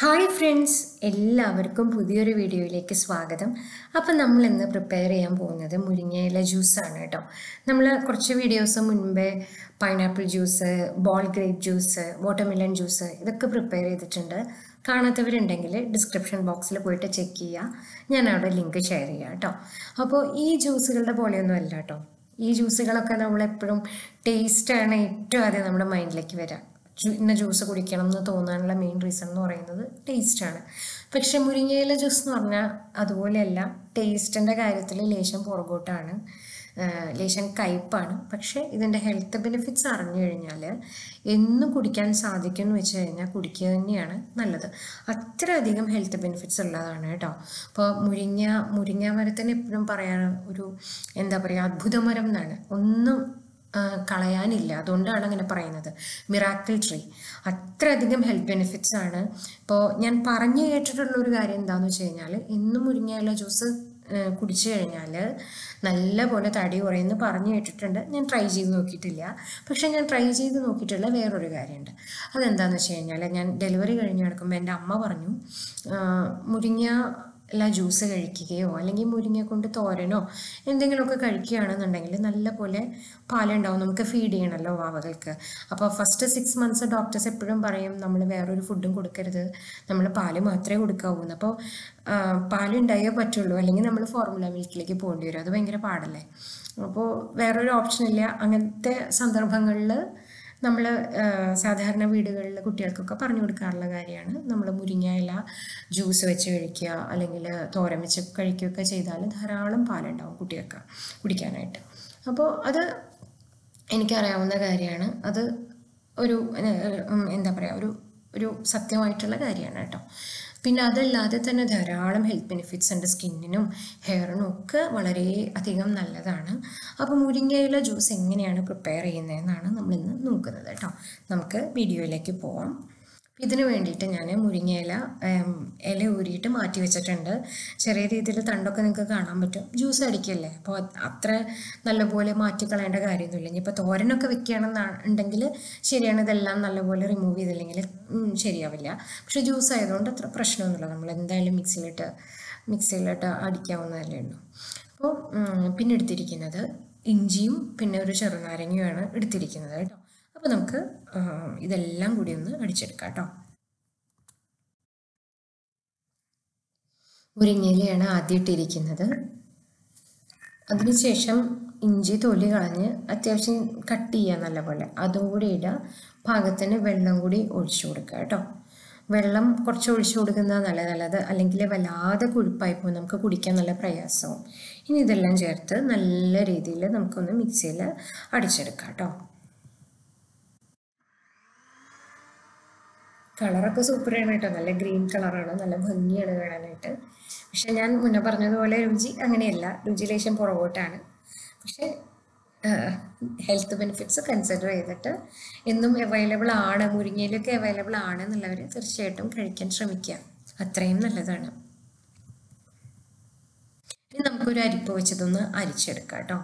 Hi friends, എല്ലാവർക്കും പുതിയൊരു വീഡിയോയിലേക്ക് സ്വാഗതം. അപ്പം നമ്മൾ ഇന്ന് പ്രിപ്പയർ ചെയ്യാൻ പോകുന്നത് മുരിങ്ങയില ജ്യൂസാണ് കേട്ടോ. നമ്മൾ കുറച്ച് വീഡിയോസ് മുൻപേ pineapple juice, ball grape juice, watermelon juice ഇതൊക്കെ പ്രിപ്പയർ ചെയ്തിട്ടുണ്ട്. കാണാത്തവരുണ്ടെങ്കിൽ ഡിസ്ക്രിപ്ഷൻ ബോക്സിൽ പോയിട്ട് ചെക്ക് ചെയ്യുക. ഞാൻ അവിടെ ലിങ്ക് ഷെയർ ചെയ്യാം കേട്ടോ. അപ്പോൾ ഈ ജ്യൂസുകളുടെ പോലെയൊന്നും അല്ല കേട്ടോ. ഈ ജ്യൂസുകളൊക്കെ നമ്മളെപ്പോഴും ടേസ്റ്റാണ് ഏറ്റവും ആദ്യം നമ്മുടെ മൈൻഡിലേക്ക് വരിക. ഇന്ന ജ്യൂസ് കുടിക്കണം എന്ന് തോന്നാനുള്ള മെയിൻ റീസൺ എന്ന് പറയുന്നത് ടേസ്റ്റാണ്. പക്ഷെ മുരിങ്ങയില ജ്യൂസ് എന്ന് പറഞ്ഞാൽ അതുപോലെയല്ല. ടേസ്റ്റിൻ്റെ കാര്യത്തിൽ ലേശം പുറകോട്ടാണ്, ലേശം കയ്പ്പാണ്. പക്ഷേ ഇതിൻ്റെ ഹെൽത്ത് ബെനിഫിറ്റ്സ് അറിഞ്ഞു കഴിഞ്ഞാൽ എന്നും കുടിക്കാൻ സാധിക്കും എന്ന് വെച്ച് കഴിഞ്ഞാൽ കുടിക്കുക തന്നെയാണ് നല്ലത്. അത്രയധികം ഹെൽത്ത് ബെനിഫിറ്റ്സ് ഉള്ളതാണ് കേട്ടോ. അപ്പോൾ മുരിങ്ങ മരത്തിന് എപ്പോഴും പറയാൻ ഒരു എന്താ പറയുക, അത്ഭുതമരം എന്നാണ്. ഒന്നും കളയാനില്ല, അതുകൊണ്ടാണ് അങ്ങനെ പറയുന്നത്. Miracle tree. അത്രയധികം ഹെൽത്ത് ബെനിഫിറ്റ്സ് ആണ്. ഇപ്പോൾ ഞാൻ പറഞ്ഞു കേട്ടിട്ടുള്ളൊരു കാര്യം എന്താണെന്ന് വെച്ച് കഴിഞ്ഞാൽ, ഇന്നും മുരിങ്ങയില ജ്യൂസ് കുടിച്ചു കഴിഞ്ഞാൽ നല്ല പോലെ തടി കുറയുമെന്ന് പറഞ്ഞു കേട്ടിട്ടുണ്ട്. ഞാൻ ട്രൈ ചെയ്ത് നോക്കിയിട്ടില്ല. പക്ഷെ ഞാൻ ട്രൈ ചെയ്ത് നോക്കിയിട്ടുള്ള വേറൊരു കാര്യമുണ്ട്. അതെന്താണെന്ന് വെച്ച് കഴിഞ്ഞാൽ, ഞാൻ ഡെലിവറി കഴിഞ്ഞ് കിടക്കുമ്പോൾ എൻ്റെ അമ്മ പറഞ്ഞു, മുരിങ്ങയില ജ്യൂസ് കഴിക്കുകയോ അല്ലെങ്കിൽ മുരിങ്ങ കൊണ്ട് തോരനോ എന്തെങ്കിലുമൊക്കെ കഴിക്കുകയാണെന്നുണ്ടെങ്കിൽ നല്ല പോലെ പാലുണ്ടാവും. നമുക്ക് ഫീഡ് ചെയ്യണമല്ലോ വാവകൾക്ക്. അപ്പോൾ ഫസ്റ്റ് 6 months ഡോക്ടേഴ്സ് എപ്പോഴും പറയും നമ്മൾ വേറൊരു ഫുഡും കൊടുക്കരുത്, നമ്മൾ പാല് മാത്രമേ കൊടുക്കാവൂ. അപ്പോൾ പാലുണ്ടായേ പറ്റുള്ളൂ, അല്ലെങ്കിൽ നമ്മൾ ഫോർമുല മിൽക്കിലേക്ക് പോകേണ്ടി വരും. അത് ഭയങ്കര പാടല്ലേ. അപ്പോൾ വേറൊരു ഓപ്ഷനില്ല. അങ്ങനത്തെ സന്ദർഭങ്ങളിൽ നമ്മൾ സാധാരണ വീടുകളിൽ കുട്ടികൾക്കൊക്കെ പറഞ്ഞു കൊടുക്കാറുള്ള കാര്യമാണ് നമ്മൾ മുരിങ്ങയില ജ്യൂസ് വെച്ച് കഴിക്കുക അല്ലെങ്കിൽ തോരൻ വെച്ച് കഴിക്കുകയൊക്കെ ചെയ്താൽ ധാരാളം പാലുണ്ടാവും കുട്ടികൾക്ക് കുടിക്കാനായിട്ട്. അപ്പോൾ അത് എനിക്കറിയാവുന്ന കാര്യമാണ്. അത് ഒരു എന്താ പറയുക, ഒരു സത്യമായിട്ടുള്ള കാര്യമാണ് കേട്ടോ. പിന്നെ അതല്ലാതെ തന്നെ ധാരാളം ഹെൽത്ത് ബെനിഫിറ്റ്സ് ഉണ്ട്. സ്കിന്നിനും ഹെയറിനും ഒക്കെ വളരെ അധികം നല്ലതാണ്. അപ്പോൾ മുരിങ്ങയില ജ്യൂസ് എങ്ങനെയാണ് പ്രിപ്പയർ ചെയ്യുന്നതെന്നാണ് നമ്മളിന്ന് നോക്കുന്നത് കേട്ടോ. നമുക്ക് വീഡിയോയിലേക്ക് പോവാം. ഇതിന് വേണ്ടിയിട്ട് ഞാൻ മുരിങ്ങയില ഇല ഊരിയിട്ട് മാറ്റി വെച്ചിട്ടുണ്ട്. ചെറിയ രീതിയിൽ തണ്ടൊക്കെ നിങ്ങൾക്ക് കാണാൻ പറ്റും. ജ്യൂസ് അടിക്കല്ലേ, അപ്പോൾ അത്ര നല്ലപോലെ മാറ്റിക്കളയേണ്ട കാര്യമൊന്നുമില്ല. ഇനിയിപ്പോൾ തോരനൊക്കെ വെക്കുകയാണെന്നുണ്ടെങ്കിൽ ശരിയാണ്, ഇതെല്ലാം നല്ലപോലെ റിമൂവ് ചെയ്തില്ലെങ്കിൽ ശരിയാവില്ല. പക്ഷേ ജ്യൂസ് ആയതുകൊണ്ട് അത്ര പ്രശ്നമൊന്നുമില്ല. നമ്മൾ എന്തായാലും മിക്സിയിലിട്ട് അടിക്കാവുന്നതല്ലേ ഉള്ളൂ. അപ്പോൾ പിന്നെ എടുത്തിരിക്കുന്നത് ഇഞ്ചിയും പിന്നെ ഒരു ചെറുനാരങ്ങയുമാണ് എടുത്തിരിക്കുന്നത് കേട്ടോ. അപ്പോൾ നമുക്ക് ഇതെല്ലാം കൂടി ഒന്ന് അടിച്ചെടുക്കാം കേട്ടോ. മുരിങ്ങയിലയാണ് ആദ്യം ഇട്ടിരിക്കുന്നത്. അതിനുശേഷം ഇഞ്ചി തൊലി കളഞ്ഞ് അത്യാവശ്യം കട്ട് ചെയ്യുക നല്ലപോലെ. അതും കൂടി ഇടുക. പാകത്തിന് വെള്ളം കൂടി ഒഴിച്ചു കൊടുക്കുക കേട്ടോ. വെള്ളം കുറച്ച് ഒഴിച്ചു കൊടുക്കുന്നത് നല്ലത്, അല്ലെങ്കിൽ വല്ലാതെ കുഴിപ്പായിപ്പോൾ നമുക്ക് കുടിക്കാൻ നല്ല പ്രയാസവും. ഇനി ഇതെല്ലാം ചേർത്ത് നല്ല രീതിയിൽ നമുക്കൊന്ന് മിക്സിയിൽ അടിച്ചെടുക്കാം കേട്ടോ. കളറൊക്കെ സൂപ്പറാണ് കേട്ടോ. നല്ല ഗ്രീൻ കളറാണ്, നല്ല ഭംഗിയാണ് കാണാനായിട്ട്. പക്ഷെ ഞാൻ മുന്നേ പറഞ്ഞതുപോലെ രുചി അങ്ങനെയല്ല, രുചി ലേശം പുറകോട്ടാണ്. പക്ഷേ ഹെൽത്ത് ബെനിഫിറ്റ്സ് കൺസിഡർ ചെയ്തിട്ട് എന്നും അവൈലബിൾ ആണ്, മുരിങ്ങയിലൊക്കെ അവൈലബിൾ ആണ് എന്നുള്ളവർ തീർച്ചയായിട്ടും കഴിക്കാൻ ശ്രമിക്കുക. അത്രയും നല്ലതാണ്. ഇനി നമുക്കൊരു അരിപ്പ് വെച്ചതൊന്ന് അരിച്ചെടുക്കാം കേട്ടോ.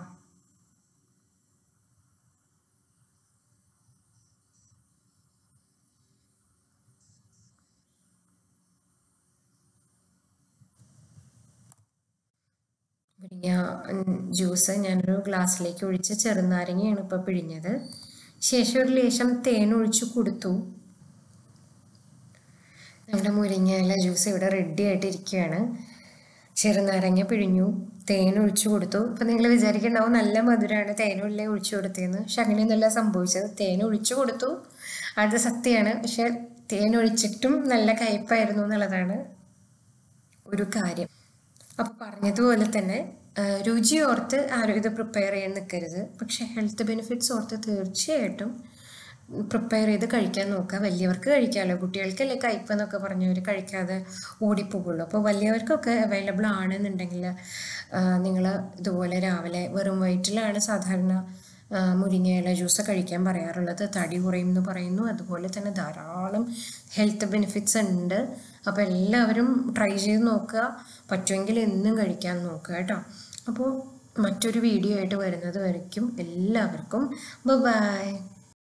മുരിങ്ങ ജ്യൂസ് ഞാനൊരു ഗ്ലാസ്സിലേക്ക് ഒഴിച്ച് ചെറുനാരങ്ങയാണ് ഇപ്പോൾ പിഴിഞ്ഞത്. ശേഷം ഒരു ലേശം തേൻ ഒഴിച്ച് കൊടുത്തു. നമ്മുടെ മുരിങ്ങയില ജ്യൂസ് ഇവിടെ റെഡി ആയിട്ടിരിക്കുകയാണ്. ചെറുനാരങ്ങ പിഴിഞ്ഞു, തേൻ ഒഴിച്ചു കൊടുത്തു. അപ്പം നിങ്ങൾ വിചാരിക്കുന്നുണ്ടാവും നല്ല മധുരമാണ് തേനുള്ളിലെ ഒഴിച്ചു കൊടുത്തതെന്ന്. പക്ഷെ അങ്ങനെയൊന്നുമല്ല സംഭവിച്ചത്. തേൻ ഒഴിച്ചു കൊടുത്തു, അത് സത്യമാണ്. പക്ഷെ തേൻ ഒഴിച്ചിട്ടും നല്ല കയ്പ്പായിരുന്നു എന്നുള്ളതാണ് ഒരു കാര്യം. അപ്പോൾ പറഞ്ഞതുപോലെ തന്നെ രുചി ഓർത്ത് ആരും ഇത് പ്രിപ്പയർ ചെയ്യാൻ നിൽക്കരുത്. പക്ഷെ ഹെൽത്ത് ബെനിഫിറ്റ്സ് ഓർത്ത് തീർച്ചയായിട്ടും പ്രിപ്പയർ ചെയ്ത് കഴിക്കാൻ നോക്കുക. വലിയവർക്ക് കഴിക്കാമല്ലോ, കുട്ടികൾക്കല്ലേ കയ്പ്പ് എന്നൊക്കെ പറഞ്ഞവർ കഴിക്കാതെ ഓടിപ്പോകുള്ളൂ. അപ്പോൾ വലിയവർക്കൊക്കെ അവൈലബിൾ ആണെന്നുണ്ടെങ്കിൽ നിങ്ങൾ ഇതുപോലെ രാവിലെ വെറും വയറ്റിലാണ് സാധാരണ മുരിങ്ങയില ജ്യൂസ് കഴിക്കാൻ പറയാറുള്ളത്. തടി കുറയും എന്ന് പറയുന്നു. അതുപോലെ തന്നെ ധാരാളം ഹെൽത്ത് ബെനിഫിറ്റ്സ് ഉണ്ട്. അപ്പോൾ എല്ലാവരും ട്രൈ ചെയ്ത് നോക്കുക. പറ്റുമെങ്കിൽ എന്നും കഴിക്കാൻ നോക്കുക കേട്ടോ. അപ്പോൾ മറ്റൊരു വീഡിയോ ആയിട്ട് വരുന്നത് വരയ്ക്കും എല്ലാവർക്കും ബൈ.